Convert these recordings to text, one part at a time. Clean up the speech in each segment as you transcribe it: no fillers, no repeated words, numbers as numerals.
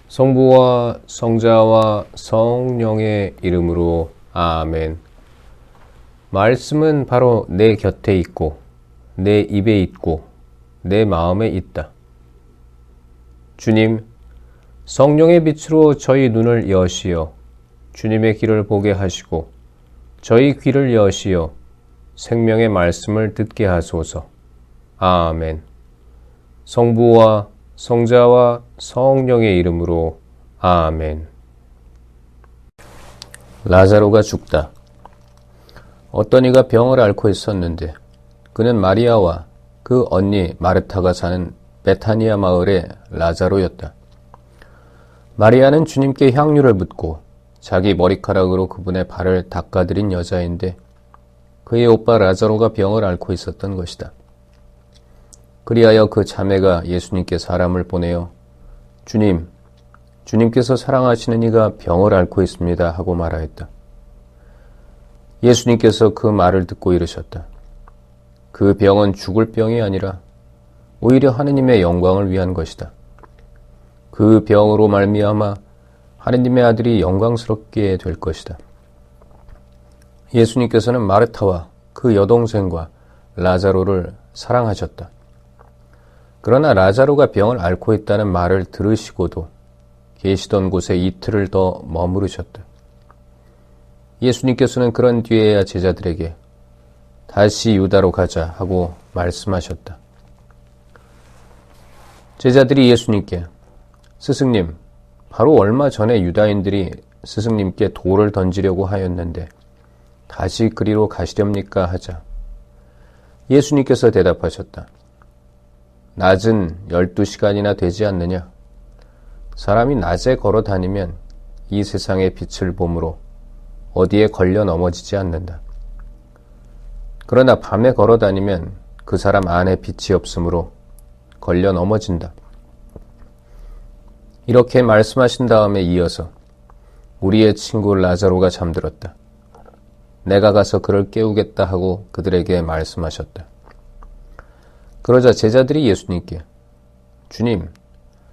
성부와 성자와 성령의 이름으로 아멘. 말씀은 바로 내 곁에 있고 내 입에 있고 내 마음에 있다. 주님, 성령의 빛으로 저희 눈을 여시어 주님의 길을 보게 하시고 저희 귀를 여시어 생명의 말씀을 듣게 하소서. 아멘. 성부와 성자와 성령의 이름으로 아멘. 라자로가 죽다. 어떤 이가 병을 앓고 있었는데 그는 마리아와 그 언니 마르타가 사는 베타니아 마을의 라자로였다. 마리아는 주님께 향유를 붓고 자기 머리카락으로 그분의 발을 닦아드린 여자인데 그의 오빠 라자로가 병을 앓고 있었던 것이다. 그리하여 그 자매가 예수님께 사람을 보내어 주님께서 사랑하시는 이가 병을 앓고 있습니다 하고 말하였다. 예수님께서 그 말을 듣고 이르셨다. 그 병은 죽을 병이 아니라 오히려 하느님의 영광을 위한 것이다. 그 병으로 말미암아 하느님의 아들이 영광스럽게 될 것이다. 예수님께서는 마르타와 그 여동생과 라자로를 사랑하셨다. 그러나 라자로가 병을 앓고 있다는 말을 들으시고도 계시던 곳에 이틀을 더 머무르셨다. 예수님께서는 그런 뒤에야 제자들에게 다시 유다로 가자 하고 말씀하셨다. 제자들이 예수님께 스승님, 바로 얼마 전에 유다인들이 스승님께 돌을 던지려고 하였는데 다시 그리로 가시렵니까 하자. 예수님께서 대답하셨다. 낮은 12시간이나 되지 않느냐? 사람이 낮에 걸어 다니면 이 세상의 빛을 보므로 어디에 걸려 넘어지지 않는다. 그러나 밤에 걸어 다니면 그 사람 안에 빛이 없으므로 걸려 넘어진다. 이렇게 말씀하신 다음에 이어서 우리의 친구 라자로가 잠들었다. 내가 가서 그를 깨우겠다 하고 그들에게 말씀하셨다. 그러자 제자들이 예수님께 주님,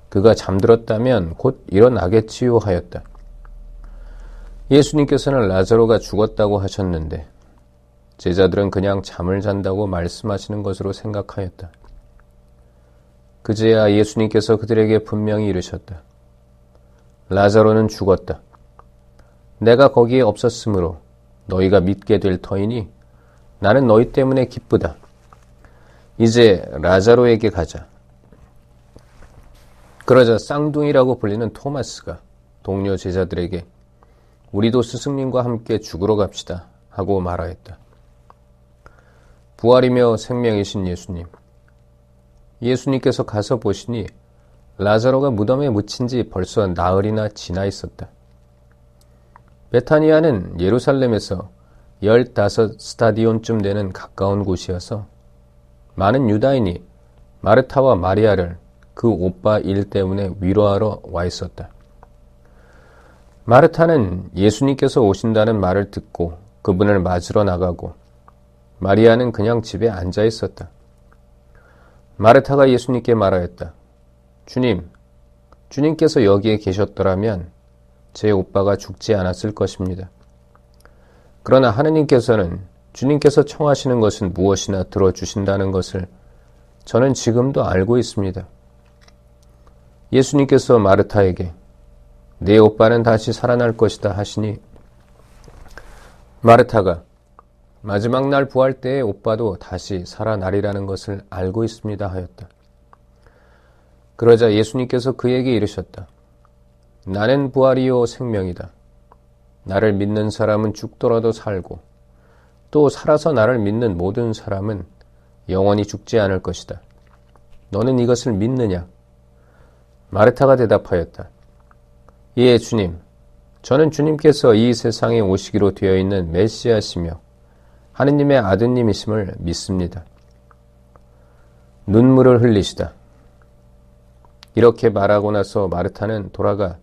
그가 잠들었다면 곧 일어나겠지요 하였다. 예수님께서는 라자로가 죽었다고 하셨는데 제자들은 그냥 잠을 잔다고 말씀하시는 것으로 생각하였다. 그제야 예수님께서 그들에게 분명히 이르셨다. 라자로는 죽었다. 내가 거기에 없었으므로 너희가 믿게 될 터이니 나는 너희 때문에 기쁘다. 이제 라자로에게 가자. 그러자 쌍둥이라고 불리는 토마스가 동료 제자들에게 우리도 스승님과 함께 죽으러 갑시다 하고 말하였다. 부활이며 생명이신 예수님. 예수님께서 가서 보시니 라자로가 무덤에 묻힌 지 벌써 나흘이나 지나 있었다. 베타니아는 예루살렘에서 15스타디온쯤 되는 가까운 곳이어서 많은 유다인이 마르타와 마리아를 그 오빠 일 때문에 위로하러 와 있었다. 마르타는 예수님께서 오신다는 말을 듣고 그분을 맞으러 나가고 마리아는 그냥 집에 앉아 있었다. 마르타가 예수님께 말하였다. 주님께서 여기에 계셨더라면 제 오빠가 죽지 않았을 것입니다. 그러나 하느님께서는 주님께서 청하시는 것은 무엇이나 들어주신다는 것을 저는 지금도 알고 있습니다. 예수님께서 마르타에게 네 오빠는 다시 살아날 것이다 하시니 마르타가 마지막 날 부활 때에 오빠도 다시 살아나리라는 것을 알고 있습니다 하였다. 그러자 예수님께서 그에게 이르셨다. 나는 부활이요 생명이다. 나를 믿는 사람은 죽더라도 살고 또 살아서 나를 믿는 모든 사람은 영원히 죽지 않을 것이다. 너는 이것을 믿느냐? 마르타가 대답하였다. 예, 주님. 저는 주님께서 이 세상에 오시기로 되어 있는 메시아시며 하느님의 아드님이심을 믿습니다. 눈물을 흘리시다. 이렇게 말하고 나서 마르타는 돌아가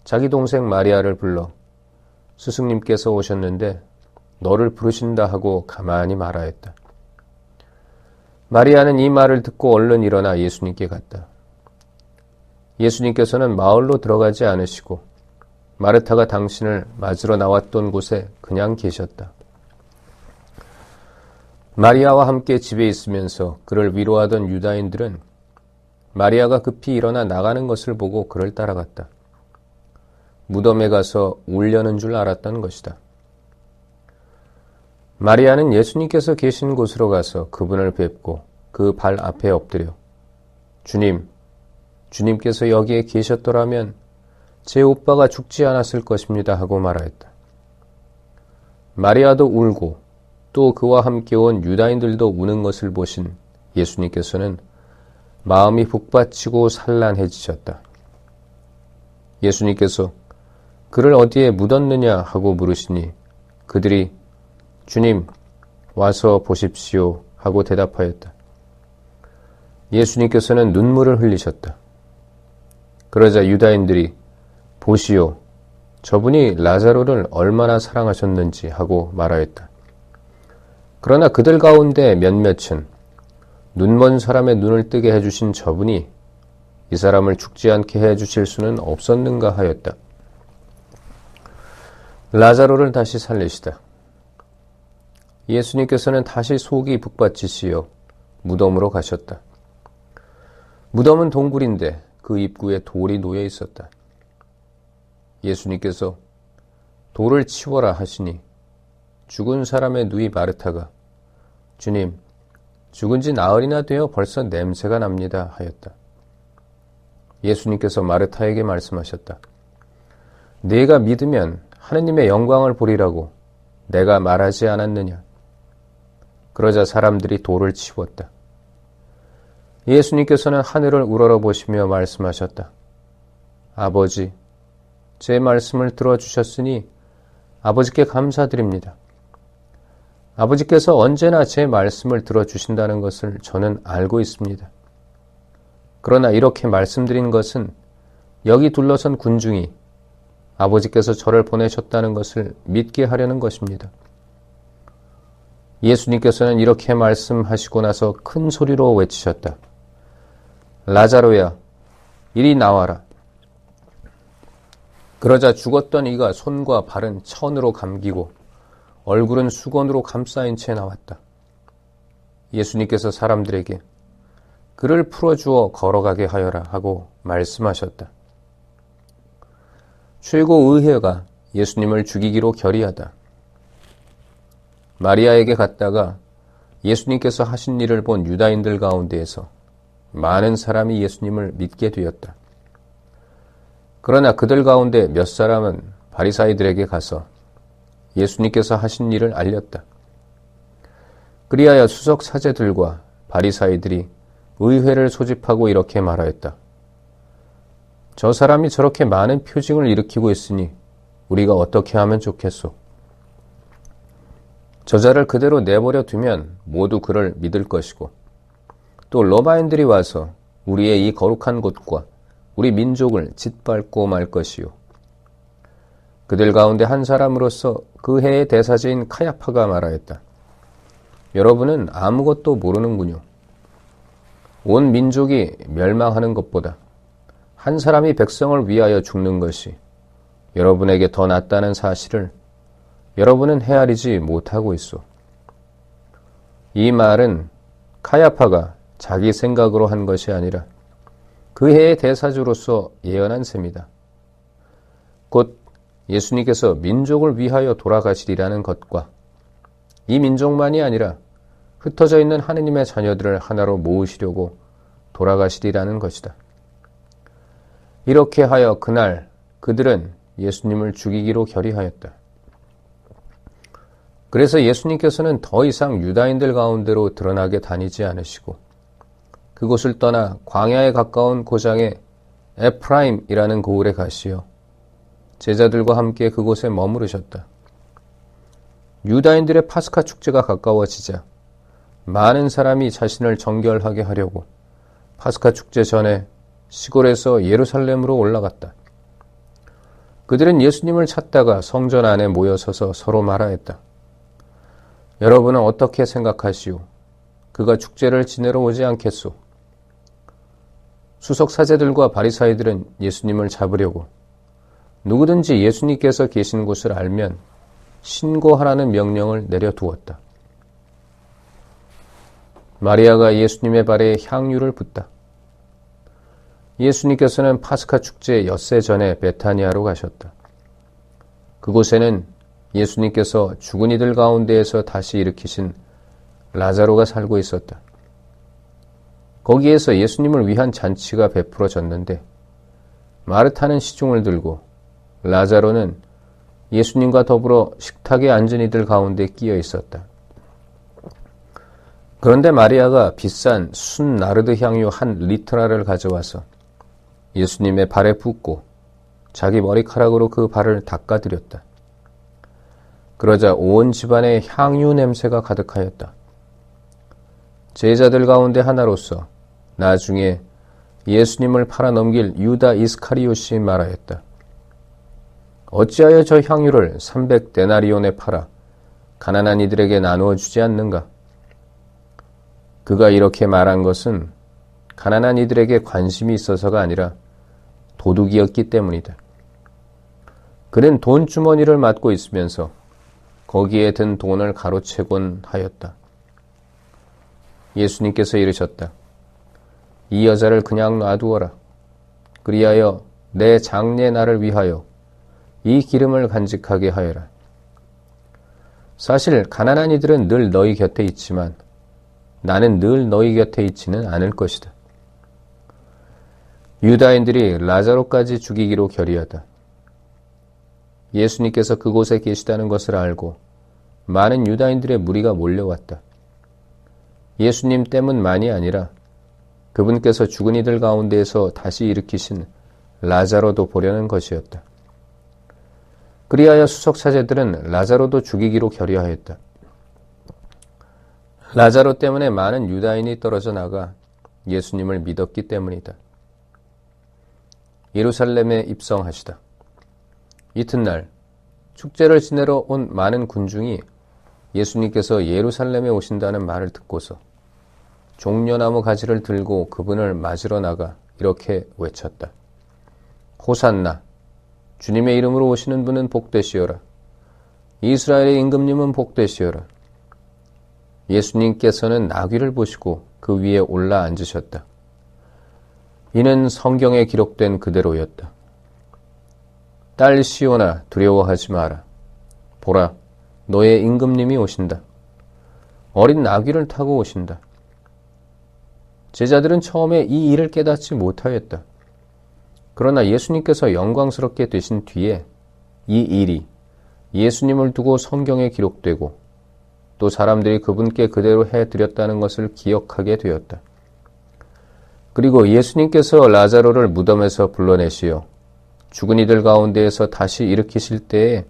자기 동생 마리아를 불러 스승님께서 오셨는데 너를 부르신다 하고 가만히 말하였다. 마리아는 이 말을 듣고 얼른 일어나 예수님께 갔다. 예수님께서는 마을로 들어가지 않으시고 마르타가 당신을 맞으러 나왔던 곳에 그냥 계셨다. 마리아와 함께 집에 있으면서 그를 위로하던 유다인들은 마리아가 급히 일어나 나가는 것을 보고 그를 따라갔다. 무덤에 가서 울려는 줄 알았던 것이다. 마리아는 예수님께서 계신 곳으로 가서 그분을 뵙고 그 발 앞에 엎드려 주님께서 여기에 계셨더라면 제 오빠가 죽지 않았을 것입니다 하고 말하였다. 마리아도 울고 또 그와 함께 온 유다인들도 우는 것을 보신 예수님께서는 마음이 북받치고 산란해지셨다. 예수님께서 그를 어디에 묻었느냐 하고 물으시니 그들이 주님, 와서 보십시오 하고 대답하였다. 예수님께서는 눈물을 흘리셨다. 그러자 유다인들이 보시오, 저분이 라자로를 얼마나 사랑하셨는지 하고 말하였다. 그러나 그들 가운데 몇몇은 눈먼 사람의 눈을 뜨게 해주신 저분이 이 사람을 죽지 않게 해주실 수는 없었는가 하였다. 라자로를 다시 살리시다. 예수님께서는 다시 속이 북받치시어 무덤으로 가셨다. 무덤은 동굴인데 그 입구에 돌이 놓여 있었다. 예수님께서 돌을 치워라 하시니 죽은 사람의 누이 마르타가 주님, 죽은 지 나흘이나 되어 벌써 냄새가 납니다 하였다. 예수님께서 마르타에게 말씀하셨다. 네가 믿으면 하느님의 영광을 보리라고 내가 말하지 않았느냐. 그러자 사람들이 돌을 치웠다. 예수님께서는 하늘을 우러러보시며 말씀하셨다. 아버지, 제 말씀을 들어주셨으니 아버지께 감사드립니다. 아버지께서 언제나 제 말씀을 들어주신다는 것을 저는 알고 있습니다. 그러나 이렇게 말씀드린 것은 여기 둘러선 군중이 아버지께서 저를 보내셨다는 것을 믿게 하려는 것입니다. 예수님께서는 이렇게 말씀하시고 나서 큰 소리로 외치셨다. 라자로야, 이리 나와라. 그러자 죽었던 이가 손과 발은 천으로 감기고 얼굴은 수건으로 감싸인 채 나왔다. 예수님께서 사람들에게 그를 풀어주어 걸어가게 하여라 하고 말씀하셨다. 최고의회가 예수님을 죽이기로 결의하다. 마리아에게 갔다가 예수님께서 하신 일을 본 유다인들 가운데에서 많은 사람이 예수님을 믿게 되었다. 그러나 그들 가운데 몇 사람은 바리사이들에게 가서 예수님께서 하신 일을 알렸다. 그리하여 수석 사제들과 바리사이들이 의회를 소집하고 이렇게 말하였다. 저 사람이 저렇게 많은 표징을 일으키고 있으니 우리가 어떻게 하면 좋겠소? 저자를 그대로 내버려 두면 모두 그를 믿을 것이고 또 로마인들이 와서 우리의 이 거룩한 곳과 우리 민족을 짓밟고 말 것이요. 그들 가운데 한 사람으로서 그 해의 대사제인 카야파가 말하였다. 여러분은 아무것도 모르는군요. 온 민족이 멸망하는 것보다 한 사람이 백성을 위하여 죽는 것이 여러분에게 더 낫다는 사실을 여러분은 헤아리지 못하고 있소. 이 말은 카야파가 자기 생각으로 한 것이 아니라 그 해의 대사주로서 예언한 셈이다. 곧 예수님께서 민족을 위하여 돌아가시리라는 것과 이 민족만이 아니라 흩어져 있는 하느님의 자녀들을 하나로 모으시려고 돌아가시리라는 것이다. 이렇게 하여 그날 그들은 예수님을 죽이기로 결의하였다. 그래서 예수님께서는 더 이상 유다인들 가운데로 드러나게 다니지 않으시고 그곳을 떠나 광야에 가까운 고장의 에프라임이라는 고을에 가시어 제자들과 함께 그곳에 머무르셨다. 유다인들의 파스카 축제가 가까워지자 많은 사람이 자신을 정결하게 하려고 파스카 축제 전에 시골에서 예루살렘으로 올라갔다. 그들은 예수님을 찾다가 성전 안에 모여서서 서로 말하였다. 여러분은 어떻게 생각하시오? 그가 축제를 지내러 오지 않겠소? 수석사제들과 바리사이들은 예수님을 잡으려고 누구든지 예수님께서 계신 곳을 알면 신고하라는 명령을 내려두었다. 마리아가 예수님의 발에 향유를 붓다. 예수님께서는 파스카 축제 엿새 전에 베타니아로 가셨다. 그곳에는 예수님께서 죽은 이들 가운데에서 다시 일으키신 라자로가 살고 있었다. 거기에서 예수님을 위한 잔치가 베풀어졌는데 마르타는 시중을 들고 라자로는 예수님과 더불어 식탁에 앉은 이들 가운데 끼어 있었다. 그런데 마리아가 비싼 순 나르드 향유 한 리터라를 가져와서 예수님의 발에 붓고 자기 머리카락으로 그 발을 닦아드렸다. 그러자 온 집안에 향유 냄새가 가득하였다. 제자들 가운데 하나로서 나중에 예수님을 팔아넘길 유다 이스카리옷이 말하였다. 어찌하여 저 향유를 300데나리온에 팔아 가난한 이들에게 나누어 주지 않는가? 그가 이렇게 말한 것은 가난한 이들에게 관심이 있어서가 아니라 도둑이었기 때문이다. 그는 돈주머니를 맡고 있으면서 거기에 든 돈을 가로채곤 하였다. 예수님께서 이르셨다. 이 여자를 그냥 놔두어라. 그리하여 내 장례 날을 위하여 이 기름을 간직하게 하여라. 사실 가난한 이들은 늘 너희 곁에 있지만 나는 늘 너희 곁에 있지는 않을 것이다. 유다인들이 라자로까지 죽이기로 결의하다. 예수님께서 그곳에 계시다는 것을 알고 많은 유다인들의 무리가 몰려왔다. 예수님 때문만이 아니라 그분께서 죽은 이들 가운데에서 다시 일으키신 라자로도 보려는 것이었다. 그리하여 수석사제들은 라자로도 죽이기로 결의하였다. 라자로 때문에 많은 유다인이 떨어져 나가 예수님을 믿었기 때문이다. 예루살렘에 입성하시다. 이튿날 축제를 지내러 온 많은 군중이 예수님께서 예루살렘에 오신다는 말을 듣고서 종려나무 가지를 들고 그분을 맞으러 나가 이렇게 외쳤다. 호산나, 주님의 이름으로 오시는 분은 복되시오라. 이스라엘의 임금님은 복되시오라. 예수님께서는 나귀를 보시고 그 위에 올라 앉으셨다. 이는 성경에 기록된 그대로였다. 딸 시온아, 두려워하지 마라. 보라, 너의 임금님이 오신다. 어린 나귀를 타고 오신다. 제자들은 처음에 이 일을 깨닫지 못하였다. 그러나 예수님께서 영광스럽게 되신 뒤에 이 일이 예수님을 두고 성경에 기록되고 또 사람들이 그분께 그대로 해드렸다는 것을 기억하게 되었다. 그리고 예수님께서 라자로를 무덤에서 불러내시어 죽은 이들 가운데에서 다시 일으키실 때에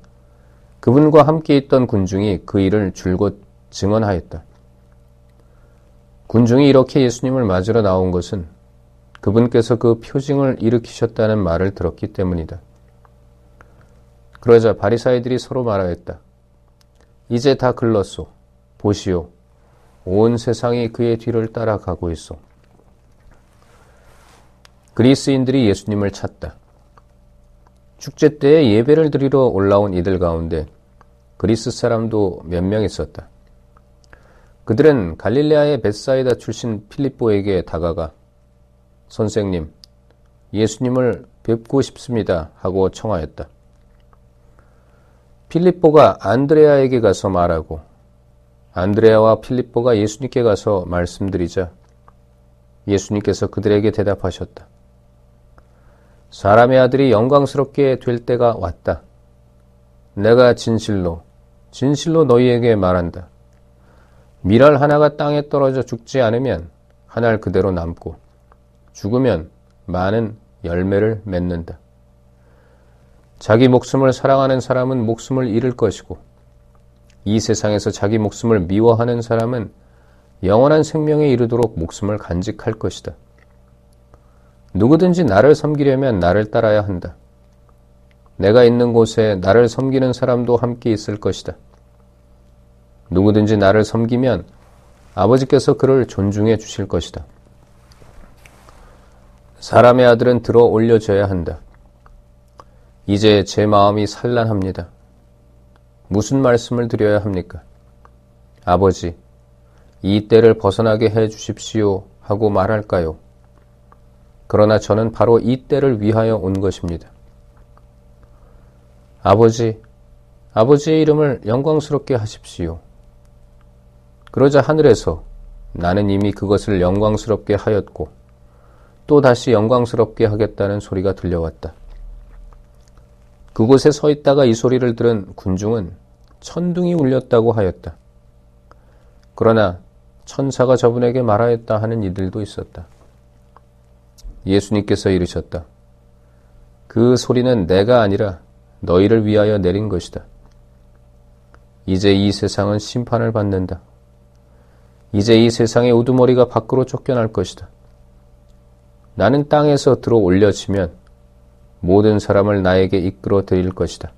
그분과 함께 있던 군중이 그 일을 줄곧 증언하였다. 군중이 이렇게 예수님을 맞으러 나온 것은 그분께서 그 표징을 일으키셨다는 말을 들었기 때문이다. 그러자 바리사이들이 서로 말하였다. 이제 다 글렀소. 보시오. 온 세상이 그의 뒤를 따라가고 있소. 그리스인들이 예수님을 찾다. 축제 때에 예배를 드리러 올라온 이들 가운데 그리스 사람도 몇 명 있었다. 그들은 갈릴레아의 벳사이다 출신 필립보에게 다가가 선생님, 예수님을 뵙고 싶습니다 하고 청하였다. 필립보가 안드레아에게 가서 말하고 안드레아와 필립보가 예수님께 가서 말씀드리자 예수님께서 그들에게 대답하셨다. 사람의 아들이 영광스럽게 될 때가 왔다. 내가 진실로 너희에게 말한다. 밀알 하나가 땅에 떨어져 죽지 않으면 한 알 그대로 남고 죽으면 많은 열매를 맺는다. 자기 목숨을 사랑하는 사람은 목숨을 잃을 것이고 이 세상에서 자기 목숨을 미워하는 사람은 영원한 생명에 이르도록 목숨을 간직할 것이다. 누구든지 나를 섬기려면 나를 따라야 한다. 내가 있는 곳에 나를 섬기는 사람도 함께 있을 것이다. 누구든지 나를 섬기면 아버지께서 그를 존중해 주실 것이다. 사람의 아들은 들어 올려져야 한다. 이제 제 마음이 산란합니다. 무슨 말씀을 드려야 합니까? 아버지, 이 때를 벗어나게 해 주십시오 하고 말할까요? 그러나 저는 바로 이 때를 위하여 온 것입니다. 아버지, 아버지의 이름을 영광스럽게 하십시오. 그러자 하늘에서 나는 이미 그것을 영광스럽게 하였고 또 다시 영광스럽게 하겠다는 소리가 들려왔다. 그곳에 서 있다가 이 소리를 들은 군중은 천둥이 울렸다고 하였다. 그러나 천사가 저분에게 말하였다 하는 이들도 있었다. 예수님께서 이르셨다. 그 소리는 내가 아니라 너희를 위하여 내린 것이다. 이제 이 세상은 심판을 받는다. 이제 이 세상의 우두머리가 밖으로 쫓겨날 것이다. 나는 땅에서 들어 올려지면 모든 사람을 나에게 이끌어 드릴 것이다.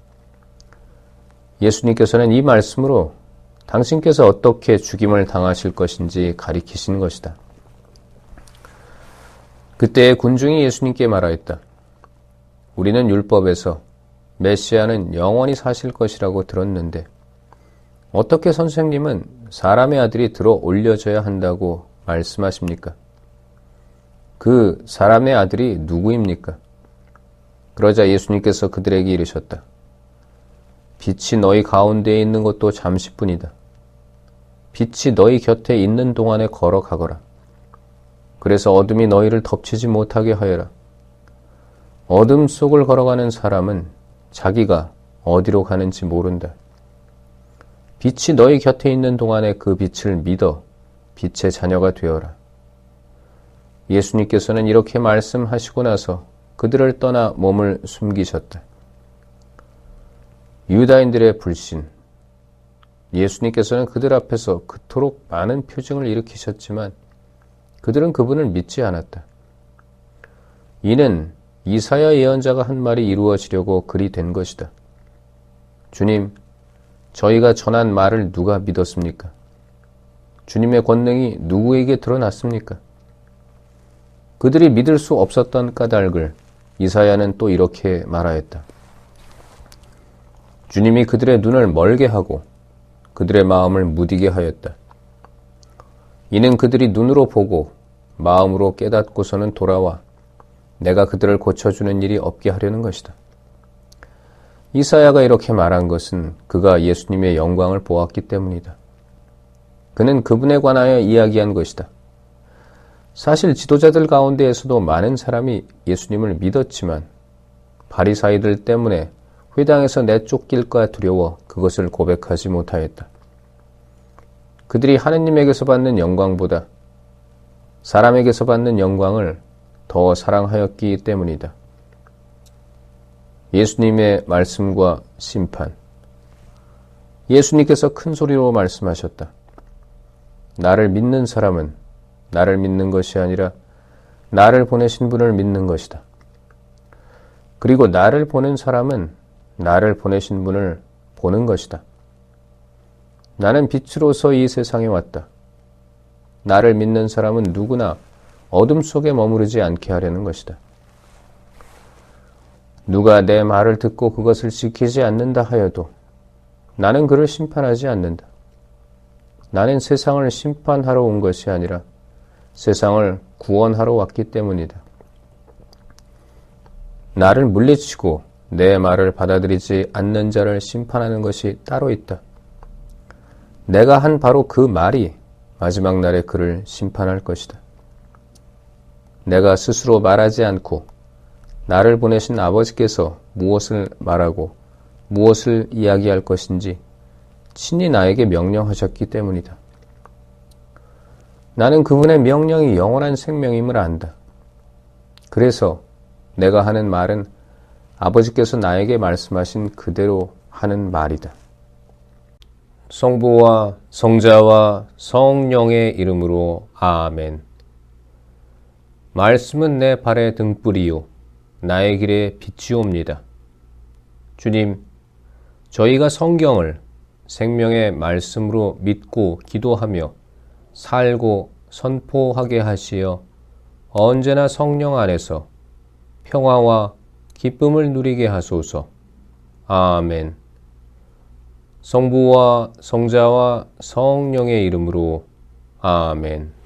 예수님께서는 이 말씀으로 당신께서 어떻게 죽임을 당하실 것인지 가리키신 것이다. 그때 군중이 예수님께 말하였다. 우리는 율법에서 메시아는 영원히 사실 것이라고 들었는데 어떻게 선생님은 사람의 아들이 들어 올려져야 한다고 말씀하십니까? 그 사람의 아들이 누구입니까? 그러자 예수님께서 그들에게 이르셨다. 빛이 너희 가운데에 있는 것도 잠시뿐이다. 빛이 너희 곁에 있는 동안에 걸어가거라. 그래서 어둠이 너희를 덮치지 못하게 하여라. 어둠 속을 걸어가는 사람은 자기가 어디로 가는지 모른다. 빛이 너희 곁에 있는 동안에 그 빛을 믿어 빛의 자녀가 되어라. 예수님께서는 이렇게 말씀하시고 나서 그들을 떠나 몸을 숨기셨다. 유다인들의 불신. 예수님께서는 그들 앞에서 그토록 많은 표징을 일으키셨지만 그들은 그분을 믿지 않았다. 이는 이사야 예언자가 한 말이 이루어지려고 그리 된 것이다. 주님, 저희가 전한 말을 누가 믿었습니까? 주님의 권능이 누구에게 드러났습니까? 그들이 믿을 수 없었던 까닭을 이사야는 또 이렇게 말하였다. 주님이 그들의 눈을 멀게 하고 그들의 마음을 무디게 하였다. 이는 그들이 눈으로 보고 마음으로 깨닫고서는 돌아와 내가 그들을 고쳐주는 일이 없게 하려는 것이다. 이사야가 이렇게 말한 것은 그가 예수님의 영광을 보았기 때문이다. 그는 그분에 관하여 이야기한 것이다. 사실 지도자들 가운데에서도 많은 사람이 예수님을 믿었지만 바리사이들 때문에 회당에서 내쫓길까 두려워 그것을 고백하지 못하였다. 그들이 하느님에게서 받는 영광보다 사람에게서 받는 영광을 더 사랑하였기 때문이다. 예수님의 말씀과 심판. 예수님께서 큰 소리로 말씀하셨다. 나를 믿는 사람은 나를 믿는 것이 아니라 나를 보내신 분을 믿는 것이다. 그리고 나를 보낸 사람은 나를 보내신 분을 보는 것이다. 나는 빛으로서 이 세상에 왔다. 나를 믿는 사람은 누구나 어둠 속에 머무르지 않게 하려는 것이다. 누가 내 말을 듣고 그것을 지키지 않는다 하여도 나는 그를 심판하지 않는다. 나는 세상을 심판하러 온 것이 아니라 세상을 구원하러 왔기 때문이다. 나를 물리치고 내 말을 받아들이지 않는 자를 심판하는 것이 따로 있다. 내가 한 바로 그 말이 마지막 날에 그를 심판할 것이다. 내가 스스로 말하지 않고 나를 보내신 아버지께서 무엇을 말하고 무엇을 이야기할 것인지 친히 나에게 명령하셨기 때문이다. 나는 그분의 명령이 영원한 생명임을 안다. 그래서 내가 하는 말은 아버지께서 나에게 말씀하신 그대로 하는 말이다. 성부와 성자와 성령의 이름으로 아멘. 말씀은 내 발의 등불이요 나의 길에 빛이옵니다. 주님, 저희가 성경을 생명의 말씀으로 믿고 기도하며 살고 선포하게 하시어 언제나 성령 안에서 평화와 기쁨을 누리게 하소서. 아멘. 성부와 성자와 성령의 이름으로 아멘.